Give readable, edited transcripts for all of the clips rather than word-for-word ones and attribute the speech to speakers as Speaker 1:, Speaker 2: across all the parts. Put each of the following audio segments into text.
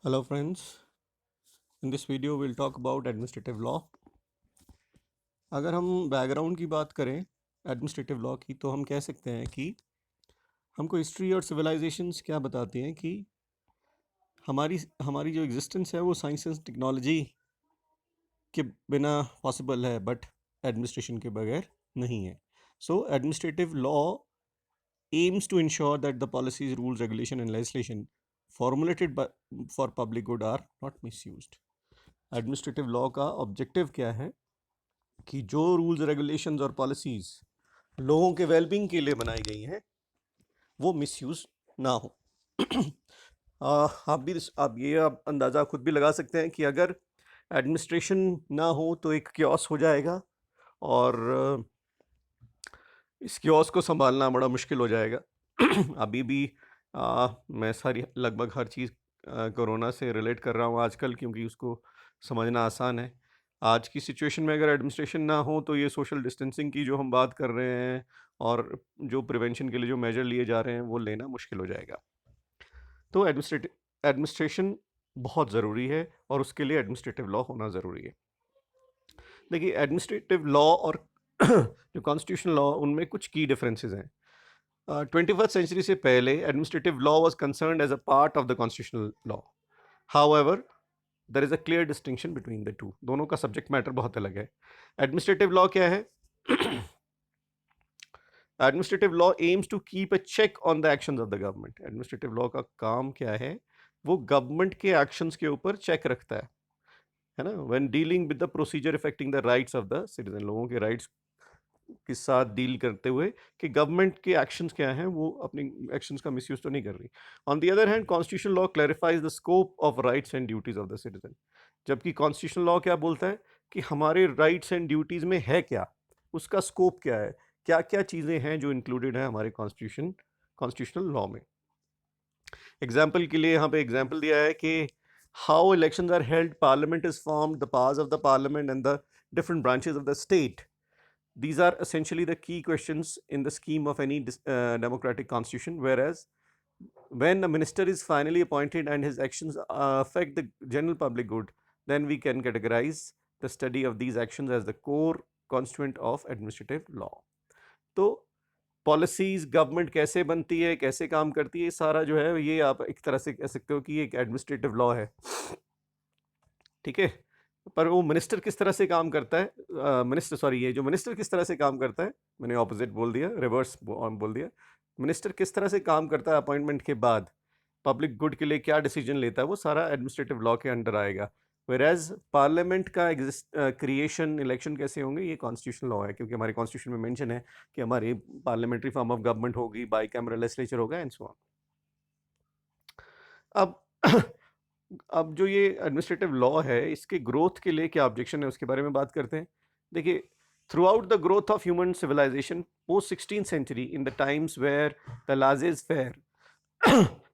Speaker 1: Hello friends, in this video we'll talk about administrative law. अगर हम background की बात करें एडमिनिस्ट्रेटिव लॉ की तो हम कह सकते हैं कि हमको हिस्ट्री और सिविलाइजेशंस क्या बताती हैं कि हमारी हमारी जो एग्जिस्टेंस है वो साइंस एंड टेक्नोलॉजी के बिना पॉसिबल है बट एडमिनिस्ट्रेशन के बगैर नहीं है. So administrative law aims to ensure that the policies, rules, regulation and legislation formulated for public good are not misused. Administrative law का ऑब्जेक्टिव क्या है कि जो रूल्स रेगुलेशंस और पॉलिसीज़ लोगों के वेलबींग के लिए बनाई गई हैं वो मिसयूज़ ना हो. आप अंदाज़ा खुद भी लगा सकते हैं कि अगर एडमिनिस्ट्रेशन ना हो तो एक क्योस हो जाएगा और इस क्योस को संभालना बड़ा मुश्किल हो जाएगा. अभी भी मैं लगभग हर चीज़ कोरोना से रिलेट कर रहा हूँ आजकल, क्योंकि उसको समझना आसान है. आज की सिचुएशन में अगर एडमिनिस्ट्रेशन ना हो तो ये सोशल डिस्टेंसिंग की जो हम बात कर रहे हैं और जो प्रिवेंशन के लिए जो मेजर लिए जा रहे हैं वो लेना मुश्किल हो जाएगा. तो एडमिनिस्ट्रेशन बहुत ज़रूरी है और उसके लिए एडमिनिस्ट्रेटिव लॉ होना ज़रूरी है. देखिए, एडमिनिस्ट्रेटिव लॉ और जो कॉन्स्टिट्यूशनल लॉ उनमें कुछ की डिफरेंसेस हैं. 21st सेंचुरी से पहले administrative law was concerned as a part of the constitutional law. However there is a clear distinction between the two. दोनों का सब्जेक्ट मैटर बहुत अलग है. एडमिनिस्ट्रेटिव लॉ क्या है? Administrative law aims to keep a check on the actions of the government. Administrative law का काम क्या है? वो गवर्नमेंट के एक्शंस के ऊपर चेक रखता है ना. When dealing with the procedure affecting the rights of the citizen, लोगों के राइट्स के साथ डील करते हुए कि गवर्नमेंट के एक्शंस क्या हैं, वो अपने एक्शंस का मिसयूज तो नहीं कर रही. On the other hand, constitutional law clarifies the scope of rights and duties of the citizen. जबकि कॉन्स्टिट्यूशनल लॉ क्या बोलता है कि हमारे राइट्स एंड ड्यूटीज में है क्या, उसका स्कोप क्या है, क्या क्या चीज़ें हैं जो इंक्लूडेड है हमारे कॉन्स्टिट्यूशनल लॉ में. एग्जाम्पल के लिए यहाँ पे एग्जाम्पल दिया है कि how elections are held, parliament is formed, the powers of the parliament and the different branches of the state. These are essentially the key questions in the scheme of any democratic constitution, whereas when a minister is finally appointed and his actions affect the general public good, then we can categorize the study of these actions as the core constituent of administrative law. तो policies, government कैसे बनती है, कैसे काम करती है, सारा जो है ये आप एक तरह से कह सकते हो कि ये एक एडमिनिस्ट्रेटिव लॉ है. ठीक है. पर वो मिनिस्टर किस तरह से काम करता है, ये जो मिनिस्टर किस तरह से काम करता है, मैंने ऑपोजिट बोल दिया, रिवर्स बोल दिया. मिनिस्टर किस तरह से काम करता है अपॉइंटमेंट के बाद, पब्लिक गुड के लिए क्या डिसीजन लेता है, वो सारा एडमिनिस्ट्रेटिव लॉ के अंडर आएगा. वेराज पार्लियामेंट का क्रिएशन, इलेक्शन कैसे होंगे, ये कॉन्स्टिट्यूशनल लॉ है, क्योंकि हमारे कॉन्स्टिट्यूशन में मेंशन है कि हमारी पार्लियामेंट्री फॉर्म ऑफ गवर्नमेंट होगी, बाई कैमरल लेजिस्लेचर होगा एंड सो ऑन. अब अब जो ये एडमिनिस्ट्रेटिव लॉ है, इसके ग्रोथ के लिए क्या ऑब्जेक्शन है उसके बारे में बात करते हैं. देखिए, throughout the growth of human civilization post 16th century, in the times where the laissez faire,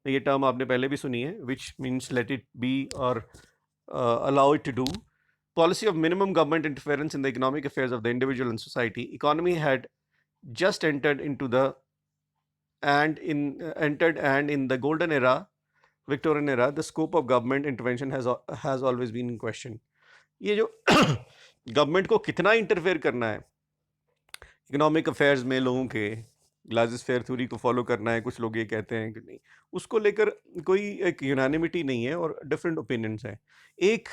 Speaker 1: ये टर्म आपने पहले भी सुनी है, which means let it be और allow it to do. Policy of minimum government interference in the economic affairs of the individual and society. Economy had just entered and in the golden era, Victorian era, the scope of government intervention has always been in question. ये जो government को कितना interfere करना है economic affairs में, लोगों के glasses fair theory को फॉलो करना है, कुछ लोग ये कहते हैं कि नहीं, उसको लेकर कोई एक यूनानिमिटी नहीं है और डिफरेंट ओपिनियंस हैं. एक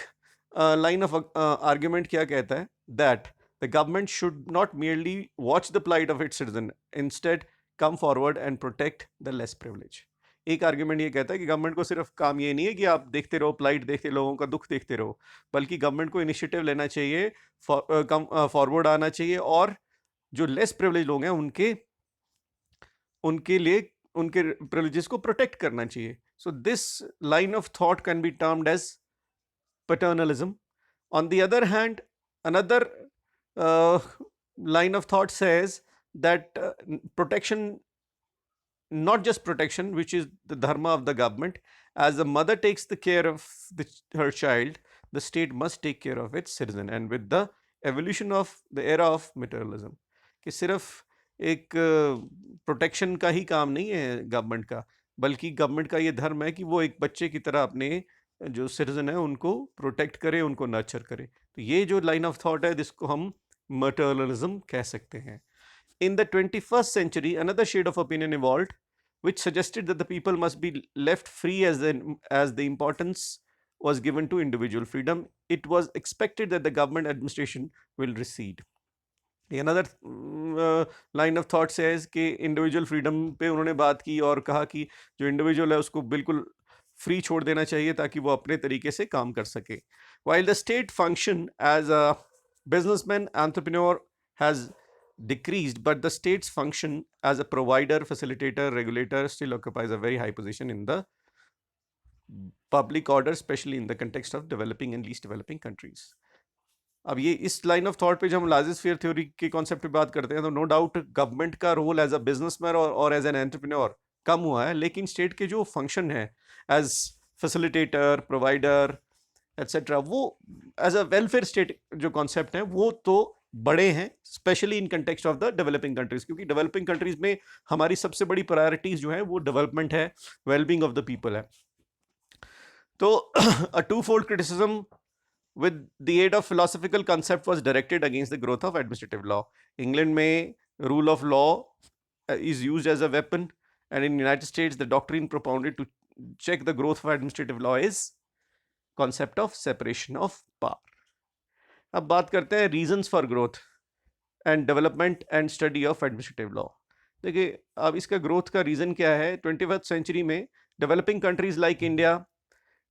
Speaker 1: लाइन ऑफ आर्ग्यूमेंट क्या कहता है, that the government should not merely watch the plight of its citizen, instead come forward and protect the less privilege. एक आर्ग्यूमेंट ये कहता है कि गवर्नमेंट को सिर्फ काम ये नहीं है कि आप देखते रहो, प्लाइट देखते, लोगों का दुख देखते रहो, बल्कि गवर्नमेंट को इनिशिएटिव लेना चाहिए, कम फॉरवर्ड आना चाहिए और जो लेस प्रिविलेज लोग हैं उनके लिए उनके प्रिविलेजेस को प्रोटेक्ट करना चाहिए. So this line of thought can be termed as paternalism. On the other hand, another line of thought says that protection, not just protection, which is the dharma of the government, as the mother takes the care of her child, the state must take care of its citizen. And with the evolution of the era of materialism, कि सिर्फ एक protection का ही काम नहीं है government का, बल्कि government का ये धर्म है कि वो एक बच्चे की तरह अपने जो सिटीजन है उनको प्रोटेक्ट करे, उनको नर्चर करे। तो ये जो लाइन ऑफ थॉट है जिसको हम मटर्नलिज्म कह सकते हैं। In the 21st century, another shade of opinion evolved, which suggested that the people must be left free as the importance was given to individual freedom. It was expected that the government administration will recede. Another line of thought says कि individual freedom पे उन्होंने बात की और कहा कि जो individual है उसको बिल्कुल फ्री छोड़ देना चाहिए ताकि वो अपने तरीके से काम कर सके. While the state function as a businessman entrepreneur has decreased, but the state's function as a provider, facilitator, regulator still occupies a very high position in the public order, especially in the context of developing and least developing countries. अब ये इस line of thought पे जब हम लाइजोस्फीयर theory के concept पे बात करते हैं तो नो डाउट गवर्नमेंट का रोल एज अ बिजनेसमैन और एज एन एंटरप्रेन्योर कम हुआ है, लेकिन स्टेट के जो फंक्शन है एज फैसिलिटेटर, प्रोवाइडर एटसेट्रा, वो एज अ वेलफेयर स्टेट जो कॉन्सेप्ट है वो तो बड़े हैं, specially in context of the developing countries, क्योंकि डेवलपिंग कंट्रीज में हमारी सबसे बड़ी प्रायोरिटीज जो है वो डेवलपमेंट है, वेलबींग ऑफ द पीपल है. तो a two fold criticism with the aid of philosophical concept was directed against the growth of administrative law. England में rule of law is used as a weapon, and in United States the doctrine propounded to check the growth of administrative law is concept of separation of power. अब बात करते हैं reasons for growth and development and study of administrative law. देखिए अब इसका growth का reason क्या है. 21st सेंचुरी में डेवलपिंग कंट्रीज लाइक इंडिया,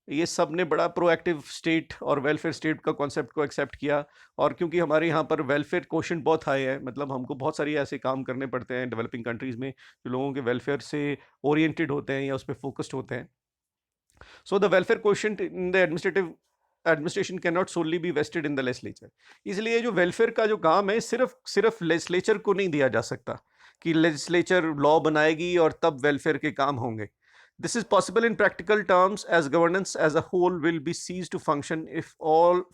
Speaker 1: ये सब ने बड़ा प्रोएक्टिव स्टेट और वेलफेयर स्टेट का कॉन्सेप्ट को एक्सेप्ट किया, और क्योंकि हमारे यहाँ पर वेलफेयर क्वोशेंट बहुत हाई है, मतलब हमको बहुत सारी ऐसे काम करने पड़ते हैं डेवलपिंग कंट्रीज में जो लोगों के वेलफेयर से ओरिएंटेड होते हैं या उस पर फोकस्ड होते हैं. So the welfare quotient in the administration can not solely be vested in the legislature. इसलिए जो वेलफेयर का जो काम है सिर्फ लेजिस्लेचर को नहीं दिया जा सकता कि लेजिस्लेचर लॉ बनाएगी और तब वेलफेयर के काम होंगे. This is possible in practical terms as governance as a whole will be ceased to function if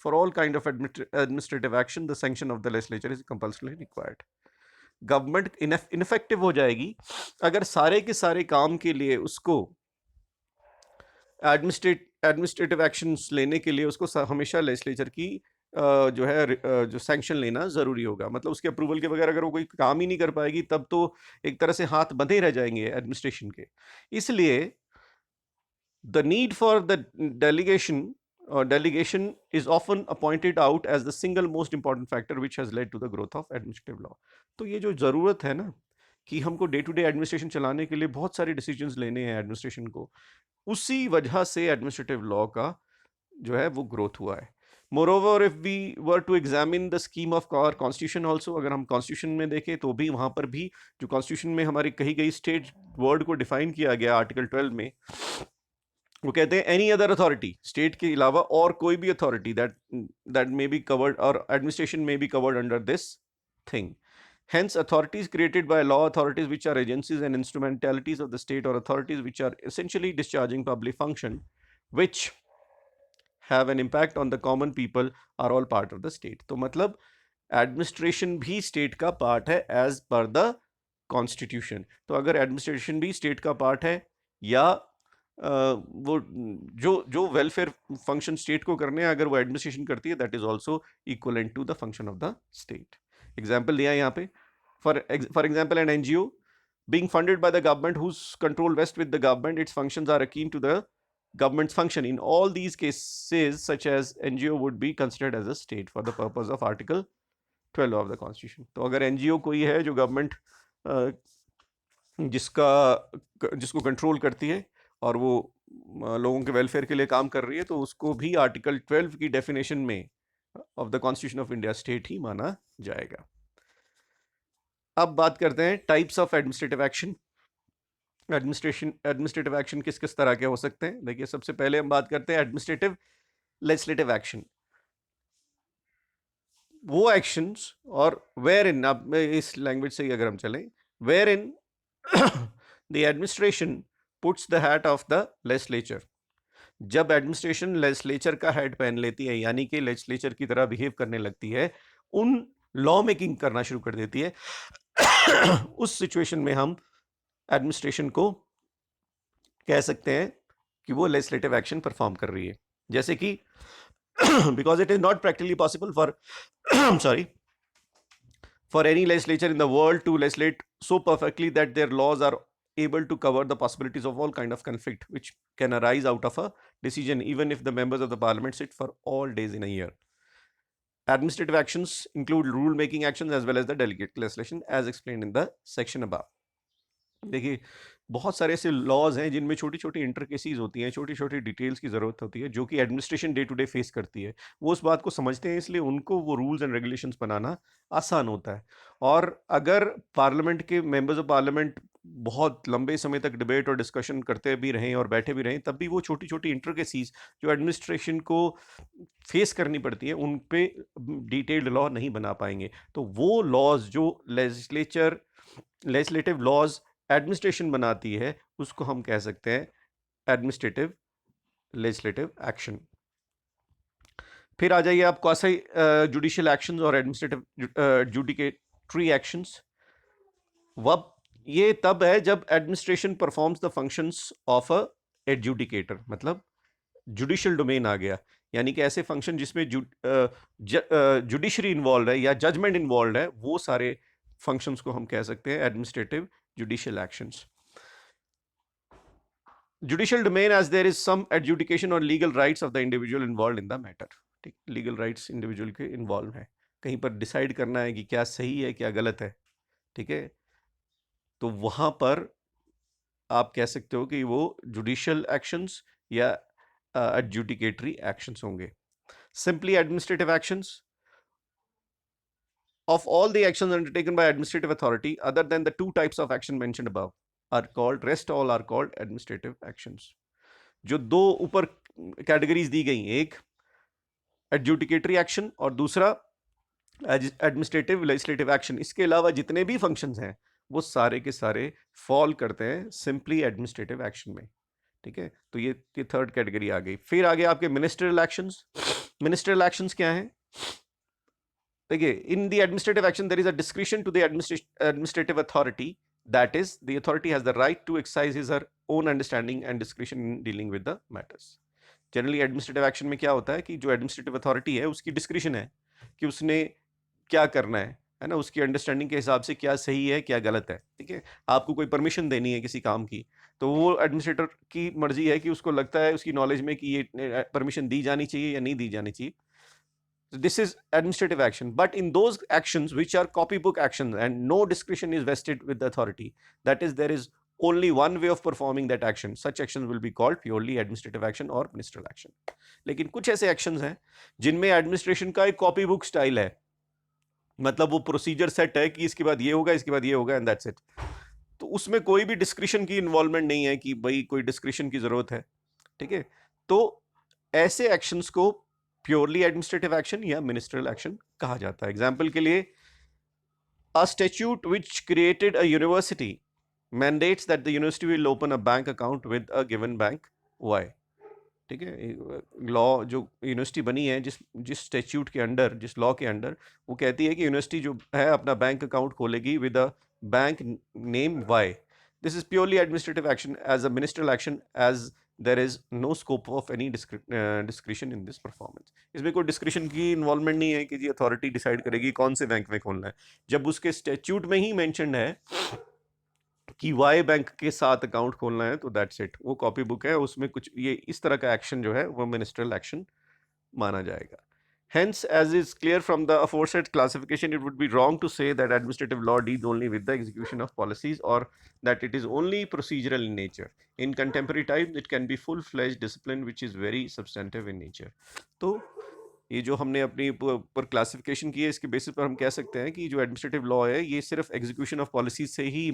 Speaker 1: for all kind of administrative action the sanction of the legislature is compulsorily required. Government ineffective हो जाएगी अगर सारे के सारे काम के लिए उसको एडमिनिस्ट्रेटिव एक्शंस लेने के लिए उसको हमेशा लेजिस्लेचर की जो है जो सैंक्शन लेना ज़रूरी होगा. मतलब उसके अप्रूवल के बगैर अगर वो कोई काम ही नहीं कर पाएगी तब तो एक तरह से हाथ बंधे रह जाएंगे एडमिनिस्ट्रेशन के. इसलिए the need for the delegation is often pointed out as the single most important factor which has led to the growth of administrative law. तो ये जो ज़रूरत है ना कि हमको डे टू डे एडमिनिस्ट्रेशन चलाने के लिए बहुत सारे डिसीजंस लेने हैं एडमिनिस्ट्रेशन को, उसी वजह से एडमिनिस्ट्रेटिव लॉ का जो है वो ग्रोथ हुआ है. Moreover, if we were to examine the scheme of our constitution also, अगर हम कॉन्स्टिट्यूशन में देखें तो भी वहाँ पर भी जो कॉन्स्टिट्यूशन में हमारी कही गई स्टेट वर्ड को डिफाइन किया गया आर्टिकल 12 में, वो कहते हैं एनी अदर अथॉरिटी, स्टेट के अलावा और कोई भी authority that may be covered और administration may be covered under this thing. Hence, authorities created by law, authorities which are agencies and instrumentalities of the state, or authorities which are essentially discharging public function, which have an impact on the common people, are all part of the state. तो मतलब administration भी state का part है as per the constitution. तो अगर administration भी state का part है या वो जो वेलफेयर फंक्शन स्टेट को करने हैं अगर वो एडमिनिस्ट्रेशन करती है, that is also equivalent to the function of the state. Example दिया है यहाँ पे. For example an NGO being funded by the government whose control vests with the government, its functions are akin to the government's function. In all these cases, such as NGO would be considered as a state for the purpose of Article 12 of the Constitution. तो अगर NGO कोई है जो government जिसको control करती है और वो लोगों के वेलफेयर के लिए काम कर रही है, तो उसको भी आर्टिकल 12 की डेफिनेशन में of the constitution of India state ही माना जाएगा. अब बात करते हैं types of administrative action. Administrative action किस किस तरह के हो सकते हैं. देखिए, सबसे पहले हम बात करते हैं एडमिनिस्ट्रेटिव लेजिस्लेटिव एक्शन. वो एक्शंस और वेयर इन, अब इस लैंग्वेज से ही अगर हम चलें, wherein the administration puts the hat of the legislature. जब एडमिनिस्ट्रेशन लेजिस्लेचर का हेड पहन लेती है, यानी कि लेजिस्लेचर की तरह बिहेव करने लगती है, उन लॉ मेकिंग करना शुरू कर देती है, उस सिचुएशन में हम एडमिनिस्ट्रेशन को कह सकते हैं कि वो लेजिस्लेटिव एक्शन परफॉर्म कर रही है. जैसे कि because it is not practically possible for sorry, for any legislature in the world to legislate so perfectly that their laws are able to cover the possibilities of all kind of conflict which can arise out of a decision, even if the members of the parliament sit for all days in a year. Administrative actions include rule making actions as well as the delegate legislation as explained in the section above. देखिए, बहुत सारे ऐसे laws हैं जिनमें छोटी-छोटी इंटरकेसीज़ होती हैं, छोटी-छोटी डिटेल्स की ज़रूरत होती है, जो कि administration day to day face करती है। वो उस बात को समझते हैं, इसलिए उनको वो रूल्स एंड रेगुलेशंस बनाना आसान होता है। और अगर पार्लियामेंट के मेंबर्स ऑफ पार्लियामेंट बहुत लंबे समय तक डिबेट और डिस्कशन करते भी रहें और बैठे भी रहें, तब भी वो छोटी-छोटी इंटरकेसीज़ जो एडमिनिस्ट्रेशन को फेस करनी पड़ती है, उन पे डिटेल्ड लॉ नहीं बना पाएँगे। तो वो लॉज़ जो लेजिस्लेटिव लॉज़ एडमिनिस्ट्रेशन बनाती है, उसको हम कह सकते हैं एडमिनिस्ट्रेटिव लेजिस्लेटिव एक्शन। फिर आ जाइए आप क्वासी जुडिशियल एक्शंस और एडमिनिस्ट्रेटिव जुडिकेटरी एक्शंस। वब ये तब है जब administration performs the functions of a adjudicator, मतलब जुडिशियल डोमेन आ गया, यानी कि ऐसे फंक्शन जिसमें जुडिशरी इन्वॉल्व है या जजमेंट इन्वॉल्व है, वो सारे फंक्शंस को हम कह सकते हैं administrative judicial actions. Judicial domain as there is some adjudication or legal rights of the individual involved in the matter. ठीक, लीगल राइट्स इंडिविजुअल के इन्वॉल्व हैं, कहीं पर डिसाइड करना है कि क्या सही है क्या गलत है, ठीक है, तो वहां पर आप कह सकते हो कि वो जुडिशियल एक्शंस या एडजुडिकेटरी एक्शंस होंगे। Simply administrative actions of all the actions undertaken by administrative authority other than the two types of action mentioned above are called, rest all are called administrative actions. जो दो ऊपर categories दी गई, एक adjudicatory action और दूसरा administrative legislative action, इसके अलावा जितने भी फंक्शंस हैं वो सारे के सारे फॉल करते हैं सिंपली एडमिनिस्ट्रेटिव एक्शन में, ठीक है। तो ये थर्ड कैटेगरी आ गई। फिर आगे आपके मिनिस्ट्रियल एक्शंस। मिनिस्ट्रियल एक्शंस क्या हैं? देखिए, in the administrative action there is a discretion to the administrative authority, that is the authority has the right to exercise his her own understanding and discretion in dealing with the matters. Generally administrative action में क्या होता है कि जो administrative authority है उसकी discretion है कि उसने क्या करना है ना, उसकी अंडरस्टैंडिंग के हिसाब से क्या सही है क्या गलत है, ठीक है। आपको कोई परमिशन देनी है किसी काम की, तो वो एडमिनिस्ट्रेटर की मर्जी है कि उसको लगता है उसकी नॉलेज में कि ये परमिशन दी जानी चाहिए या नहीं दी जानी चाहिए। This is administrative action, but in those actions which are copybook actions and no discretion is vested with the authority, that is, there is only one way of performing that action, such actions will be called purely administrative action or ministerial action. लेकिन कुछ ऐसे actions हैं जिनमें administration का एक copy book style है, मतलब वो procedure set है कि इसके बाद ये होगा, इसके बाद ये होगा and that's it. तो उसमें कोई भी discretion की involvement नहीं है कि भाई कोई discretion की जरूरत है, ठीक है। तो ऐसे actions को प्योरली एडमिनिस्ट्रेटिव एक्शन या मिनिस्ट्रियल एक्शन कहा जाता है। एग्जाम्पल के लिए, a statute which created a university mandates that the university will open a bank account with a given bank Y, ठीक है। लॉ जो यूनिवर्सिटी बनी है, जिस स्टैट्यूट के अंडर, जिस लॉ के अंडर, वो कहती है कि यूनिवर्सिटी जो है अपना बैंक अकाउंट खोलेगी with a bank name Y. This is purely administrative action as a ministerial action as there is no scope of any discretion in this performance. इसमें कोई डिस्क्रिशन की इन्वॉल्वमेंट नहीं है कि जी अथॉरिटी डिसाइड करेगी कौन से बैंक में खोलना है। जब उसके स्टैट्यूट में ही मेंशन्ड है कि वाई बैंक के साथ अकाउंट खोलना है, तो दैट्स इट, वो कॉपी बुक है, उसमें कुछ ये इस तरह का एक्शन जो है वो मिनिस्ट्रियल एक्शन माना जाएगा। Hence, as is clear from the aforesaid classification, it would be wrong to say that administrative law deals only with the execution of policies or that it is only procedural in nature. In contemporary times, it can be full-fledged discipline which is very substantive in nature. तो ये जो हमने अपनी पर classification की है, इसके basis पर हम कह सकते हैं कि जो एडमिनिस्ट्रेटिव लॉ है ये सिर्फ एग्जीक्यूशन ऑफ पॉलिसीज से ही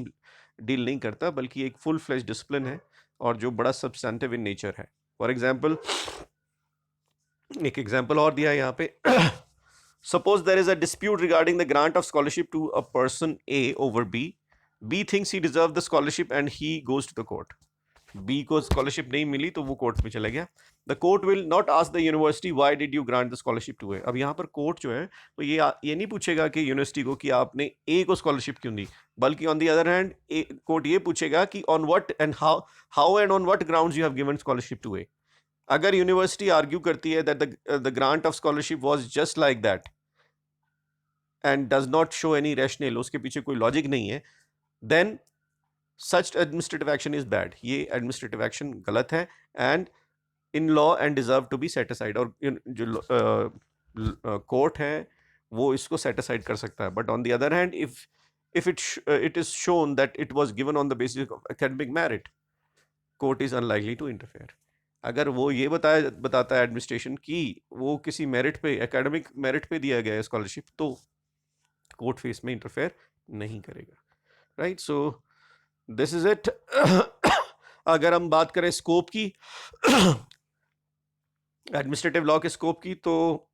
Speaker 1: डील नहीं करता, बल्कि एक फुल फ्लेज डिसिप्लिन है और जो बड़ा सब्सटेंटिव इन नेचर है। फॉर एग्जाम्पल, एक एग्जाम्पल और दिया है यहाँ पे। Suppose there is a dispute regarding the grant of scholarship to a person A over B. B thinks he deserve the scholarship and he goes to the court. B को scholarship नहीं मिली तो वो कोर्ट में चला गया। The court will not ask the university why did you grant the scholarship to ए। अब यहाँ पर कोर्ट जो है वो ये नहीं पूछेगा कि यूनिवर्सिटी को कि आपने ए को स्कॉलरशिप क्यों दी, बल्कि on the other hand court ये पूछेगा कि on what and how and on what grounds you have given scholarship to A. अगर यूनिवर्सिटी आर्ग्यू करती है that the grant of scholarship was just like that and does not show any rational, उसके पीछे कोई logic नहीं है, then such administrative action is bad, ये administrative action गलत है and in law and deserve to B set aside, और जो कोर्ट है वो इसको सेट असाइड कर सकता है. But on the other hand if it is shown that it was given on the basis of academic merit, court is unlikely to interfere. अगर वो ये बताता है एडमिनिस्ट्रेशन कि वो किसी मेरिट पे, एकेडमिक मेरिट पे दिया गया है स्कॉलरशिप, तो कोर्ट फेस में इंटरफेयर नहीं करेगा. Right, so this is it. अगर हम बात करें स्कोप की, एडमिनिस्ट्रेटिव लॉ के स्कोप की, तो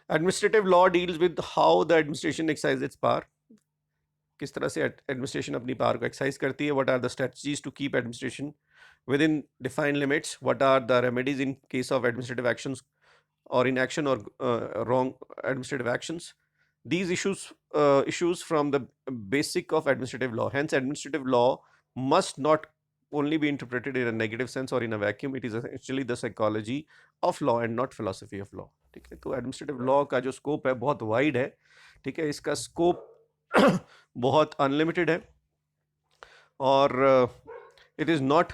Speaker 1: administrative law deals with how the administration exercise it's power, किस तरह से एडमिनिस्ट्रेशन अपनी पावर को एक्सरसाइज करती है. What are the strategies to keep administration within defined limits, what are the remedies in case of administrative actions or inaction or wrong administrative actions. These issues from the basic of administrative law. Hence administrative law must not only be interpreted in a negative sense or in a vacuum. It is essentially the psychology of law and not philosophy of law. ठीक है, तो administrative law का जो scope है बहुत wide है. ठीक है, इसका स्कोप बहुत अनलिमिटेड है, और it is not,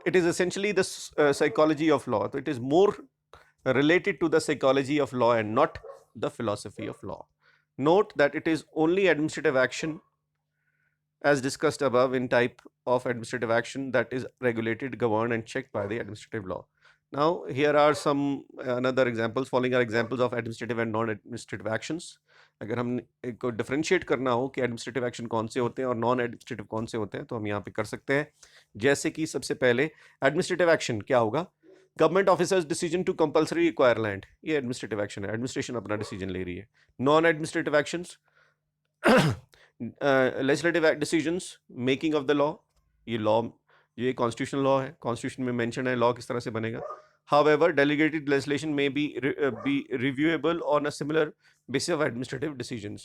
Speaker 1: it is essentially the psychology of law. So it is more related to the psychology of law and not the philosophy of law. Note that it is only administrative action, as discussed above, in type of administrative action that is regulated, governed and checked by the administrative law. Now here are some another examples. Following are examples of administrative and non-administrative actions. अगर हम को differentiate करना हो कि administrative action कौन से होते हैं और नॉन एडमिनिस्ट्रेटिव कौन से होते हैं, तो हम यहाँ पे कर सकते हैं. जैसे कि सबसे पहले एडमिनिस्ट्रेटिव एक्शन क्या होगा, government officers decision to compulsory acquire land, ये एडमिनिस्ट्रेटिव एक्शन है, एडमिनिस्ट्रेशन अपना डिसीजन ले रही है. Non administrative actions, legislative decisions, making of the law, ये लॉ, ये कॉन्स्टिट्यूशनल लॉ है, कॉन्स्टिट्यूशन में मेंशन है लॉ किस तरह से बनेगा. However, delegated legislation may be reviewable on a similar basis of administrative decisions.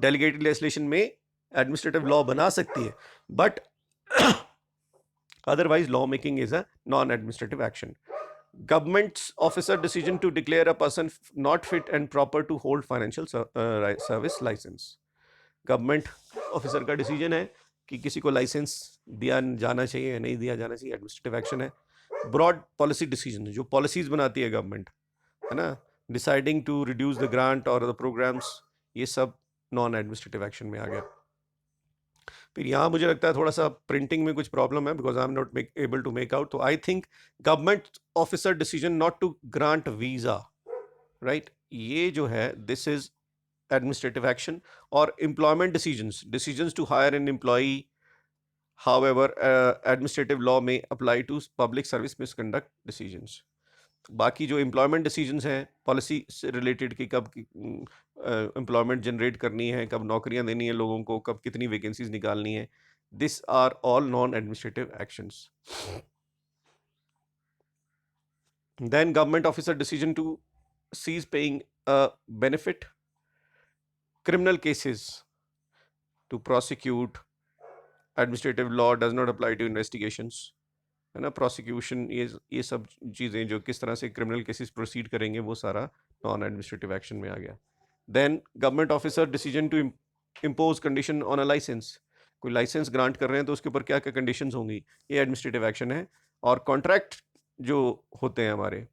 Speaker 1: Delegated legislation में administrative law बना सकती है, but otherwise law making is a non-administrative action. Government's officer decision to declare a person not fit and proper to hold financial service license. Government officer का decision है कि किसी को licence दिया जाना चाहिए या नहीं दिया जाना चाहिए, एडमिनिस्ट्रेटिव एक्शन है. ब्रॉड पॉलिसी डिसीजन, जो पॉलिसीज बनाती है गवर्नमेंट, है ना, deciding to reduce the grant और द प्रोग्राम्स, ये सब नॉन एडमिनिस्ट्रेटिव एक्शन में आ गया. फिर यहाँ मुझे लगता है थोड़ा सा प्रिंटिंग में कुछ प्रॉब्लम है, because I am not able to make out. तो I think government officer decision not to grant visa, right, ये जो है this is administrative action. Or employment decisions to hire an employee. However, administrative law may apply to public service misconduct decisions. बाकी जो employment decisions हैं, policy से related कि कब employment generate करनी है, कब नौकरियां देनी है लोगों को, कब कितनी vacancies निकालनी है, these are all non-administrative actions. Then government officer decision to cease paying a benefit. Criminal cases to prosecute, administrative law does not apply to investigations, है ना. prosecution, ये सब चीज़ें जो किस तरह से criminal cases proceed करेंगे, वो सारा non administrative action में आ गया. Then government officer decision to impose condition on a license. कोई license grant कर रहे हैं तो उसके ऊपर क्या क्या conditions होंगी, ये administrative action है. और contract जो होते हैं हमारे,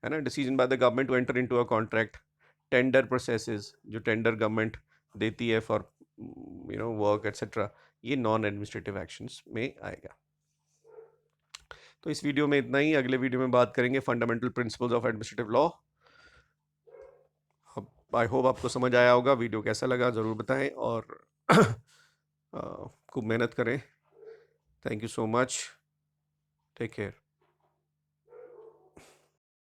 Speaker 1: है ना, decision by the government to enter into a contract. Tender processes, जो टेंडर गवर्नमेंट देती है फॉर वर्क एट्सेट्रा, ये नॉन एडमिनिस्ट्रेटिव एक्शंस में आएगा. तो इस वीडियो में इतना ही. अगले वीडियो में बात करेंगे fundamental principles of administrative law. I hope आपको समझ आया होगा. वीडियो कैसा लगा ज़रूर बताएं और खूब मेहनत करें. Thank you so much. Take care.